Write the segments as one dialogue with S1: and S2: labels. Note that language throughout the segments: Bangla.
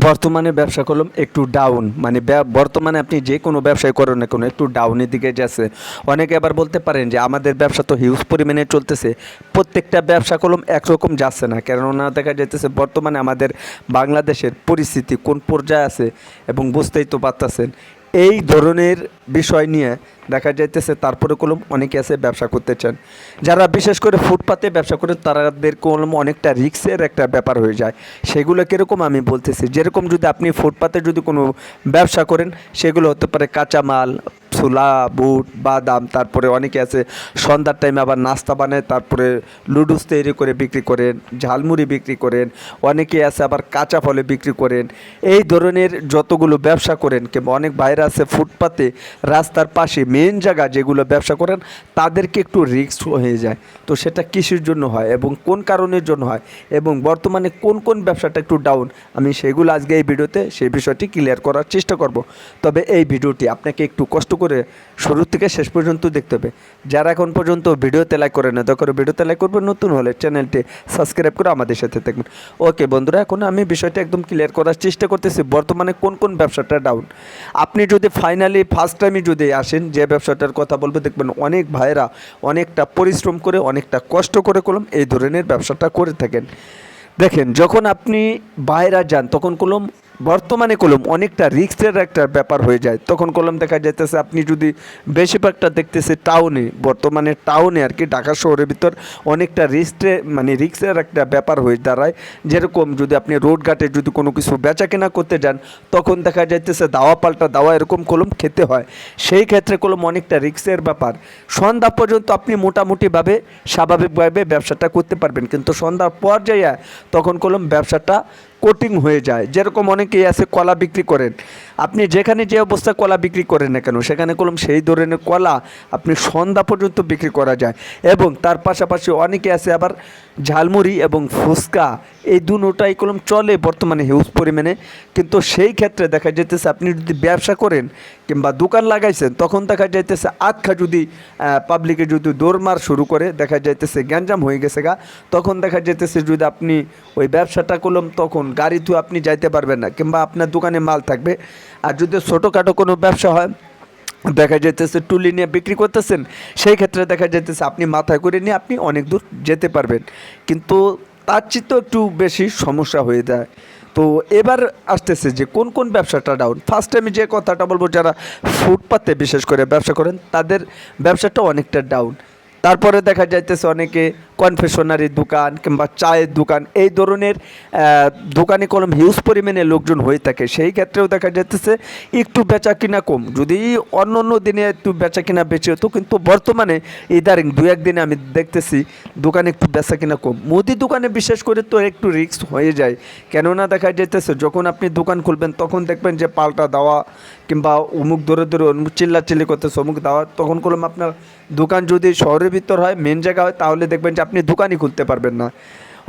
S1: বর্তমানে ব্যবসা করলাম একটু ডাউন, মানে বর্তমানে আপনি যে কোনো ব্যবসায় করেন না কোনো একটু ডাউনের দিকে যাচ্ছে। অনেকে আবার বলতে পারেন যে আমাদের ব্যবসা তো হিউজ পরিমাণে চলতেছে, প্রত্যেকটা ব্যবসা কলম একরকম যাচ্ছে না, কেননা দেখা যাইতেছে বর্তমানে আমাদের বাংলাদেশের পরিস্থিতি কোন পর্যায়ে আছে এবং বুঝতেই তো পারতেছেন। এই ধরনের বিষয় নিয়ে দেখা যাইতেছে তারপরে কলম অনেকে আছে ব্যবসা করতে চান, যারা বিশেষ করে ফুটপাতে ব্যবসা করেন তাদের কলম অনেকটা রিস্কের একটা ব্যাপার হয়ে যায়। সেগুলো কীরকম আমি বলতেছি, যেরকম যদি আপনি ফুটপাতে যদি কোনো ব্যবসা করেন সেগুলো হতে পারে কাঁচামাল, ছোলা, বুট, বাদাম, তারপরে অনেকে আছে সন্ধ্যার টাইমে আবার নাস্তা বানায়, তারপরে লুডুস তৈরি করে বিক্রি করেন, ঝালমুড়ি বিক্রি করেন, অনেকে আছে আবার কাঁচা ফলে বিক্রি করেন। এই ধরনের যতগুলো ব্যবসা করেন কিংবা অনেক বাইরে আছে ফুটপাতে রাস্তার পাশে মেন জায়গা যেগুলো ব্যবসা করেন তাদেরকে একটু রিস্ক হয়ে যায়। তো সেটা কিসের জন্য হয় এবং কোন কারণের জন্য হয় এবং বর্তমানে কোন কোন ব্যবসাটা একটু ডাউন, আমি সেগুলো আজকে এই ভিডিওতে সেই বিষয়টি ক্লিয়ার করার চেষ্টা করব। তবে এই ভিডিওটি আপনাকে একটু কষ্ট করে শুরু থেকে শেষ পর্যন্ত দেখতে হবে। যারা এখন পর্যন্ত ভিডিওতে লাইক করে না দয়া করে ভিডিওতে লাইক করবেন, নতুন হলে চ্যানেলটি সাবস্ক্রাইব করে আমাদের সাথে থাকবেন। ওকে বন্ধুরা, এখন আমি বিষয়টা একদম ক্লিয়ার করার চেষ্টা করতেছি বর্তমানে কোন কোন ব্যবসাটা ডাউন। আপনি যদি ফাইনালি ফার্স্ট টাইমে যদি আসেন যে ব্যবসাটার কথা বলবো, দেখবেন অনেক ভাইরা অনেকটা পরিশ্রম করে অনেকটা কষ্ট করে কলম এই ধরনের ব্যবসাটা করে থাকেন। দেখেন, যখন আপনি বাইরে যান তখন কলম বর্তমানে কলম অনেকটা রিস্কের একটা ব্যাপার হয়ে যায়। তখন কলম দেখা যাইতেছে আপনি যদি বেশিরভাগটা দেখতেছে টাউনে, বর্তমানে টাউনে আর কি ঢাকা শহরের ভিতর অনেকটা রিস্কের একটা ব্যাপার হয়ে দাঁড়ায়। যেরকম যদি আপনি রোডঘাটে যদি কোনো কিছু বেচা কেনা করতে যান তখন দেখা যাইতেছে দাওয়া পাল্টা দাওয়া এরকম কলম খেতে হয়। সেই ক্ষেত্রে কলম অনেকটা রিস্কের ব্যাপার। সন্ধ্যা পর্যন্ত আপনি মোটামুটিভাবে স্বাভাবিকভাবে ব্যবসাটা করতে পারবেন, কিন্তু সন্ধ্যার পর যাইয়া তখন কলম ব্যবসাটা কোটিং হয়ে যায়। যেরকম অনেকেই আছে কলা বিক্রি করেন, আপনি যেখানে যে অবস্থা কলা বিক্রি করেন না কেন সেখানে কলম সেই ধরনের কলা আপনি সন্ধ্যা পর্যন্ত বিক্রি করা যায়। এবং তার পাশাপাশি অনেকে আছে আবার ঝালমুড়ি এবং ফুচকা, এই দুটোটাই কলম চলে বর্তমানে হিউজ পরিমাণে। কিন্তু সেই ক্ষেত্রে দেখা যাইতেছে আপনি যদি ব্যবসা করেন কিংবা দোকান লাগাইছেন তখন দেখা যাইতেছে আটখা যদি পাবলিকে যদি দৌড়মার শুরু করে দেখা যাইতেছে গ্যাঞ্জাম হয়ে গেছে গা, তখন দেখা যাইতেছে যদি আপনি ওই ব্যবসাটা করলাম তখন গাড়ি তো আপনি যাইতে পারবেন না কিংবা আপনার দোকানে মাল থাকবে। আর যদি ছোটোখাটো কোনো ব্যবসা হয় দেখা যাইতেছে টুলি নিয়ে বিক্রি করতেছেন, সেই ক্ষেত্রে দেখা যাইতেছে আপনি মাথায় করে নিয়ে আপনি অনেক দূর যেতে পারবেন, কিন্তু তার চেয়ে একটু বেশি সমস্যা হয়ে যায়। তো এবার আসতেছে যে কোন কোন ব্যবসাটা ডাউন। ফার্স্ট আমি যে কথাটা বলবো, যারা ফুটপাতে বিশেষ করে ব্যবসা করেন তাদের ব্যবসাটা অনেকটা ডাউন। তারপরে দেখা যাইতেছে অনেকে কনফেশনারির দোকান কিংবা চায়ের দোকান, এই ধরনের দোকানে কলম হিউজ পরিমাণে লোকজন হয়ে থাকে। সেই ক্ষেত্রেও দেখা যাইতেছে একটু বেচা কিনা কম। যদি অন্য অন্য দিনে একটু বেচা কিনা বেশি হতো, কিন্তু বর্তমানে ইদারিং দু একদিনে আমি দেখতেছি দোকানে একটু বেচা কিনা কম। মুদি দোকানে বিশেষ করে তো একটু রিস্ক হয়ে যায়, কেননা দেখা যাইতেছে যখন আপনি দোকান খুলবেন তখন দেখবেন যে পাল্টা দেওয়া কিংবা অমুক ধরে ধরে চিল্লাচিল্লি করতেছে অমুক দেওয়া, তখন কলম আপনার দোকান যদি শহরের ভিতর হয় মেন জায়গা হয় তাহলে দেখবেন যে আপনি দোকানই খুলতে পারবেন না।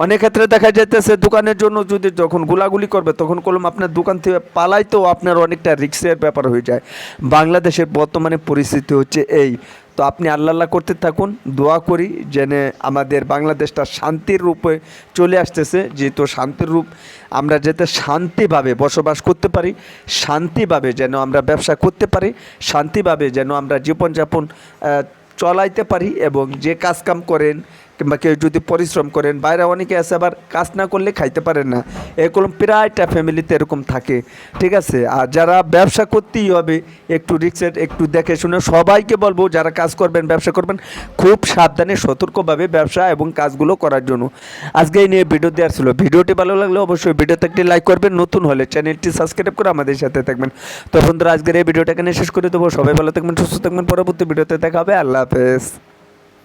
S1: অনেক ক্ষেত্রে দেখা যাইতেছে দোকানের জন্য যদি যখন গুলাগুলি করবে তখন কলম আপনার দোকান থেকে পালাইতেও আপনার অনেকটা রিস্কের ব্যাপার হয়ে যায়। বাংলাদেশের বর্তমানে পরিস্থিতি হচ্ছে এই। তো আপনি আল্লাহ করতে থাকুন, দোয়া করি যেন আমাদের বাংলাদেশটা শান্তির রূপে চলে আসতেছে, যেহেতু শান্তির রূপ আমরা যাতে শান্তিভাবে বসবাস করতে পারি, শান্তিভাবে যেন আমরা ব্যবসা করতে পারি, শান্তিভাবে যেন আমরা জীবনযাপন চলাইতে পারি। এবং যে কাজকাম করেন কিংবা কেউ যদি পরিশ্রম করেন, বাইরে অনেকে আছে আবার কাজ না করলে খাইতে পারেন না, এরকম প্রায়টা ফ্যামিলিতে এরকম থাকে, ঠিক আছে। আর যারা ব্যবসা করতেই হবে একটু রিস্কের, একটু দেখে শুনে, সবাইকে বলবো যারা কাজ করবেন ব্যবসা করবেন খুব সাবধানে সতর্কভাবে ব্যবসা এবং কাজগুলো করার জন্য। আজকে এই নিয়ে ভিডিও দেওয়ার ছিল। ভিডিওটি ভালো লাগলে অবশ্যই ভিডিওতে একটি লাইক করবেন, নতুন হলে চ্যানেলটি সাবস্ক্রাইব করে আমাদের সাথে থাকবেন। তো বন্ধুরা, আজকের এই ভিডিওটা এখানে শেষ করে দেবো। সবাই ভালো থাকবেন, সুস্থ থাকবেন, পরবর্তী ভিডিওতে দেখা হবে। আল্লাহ হাফেজ।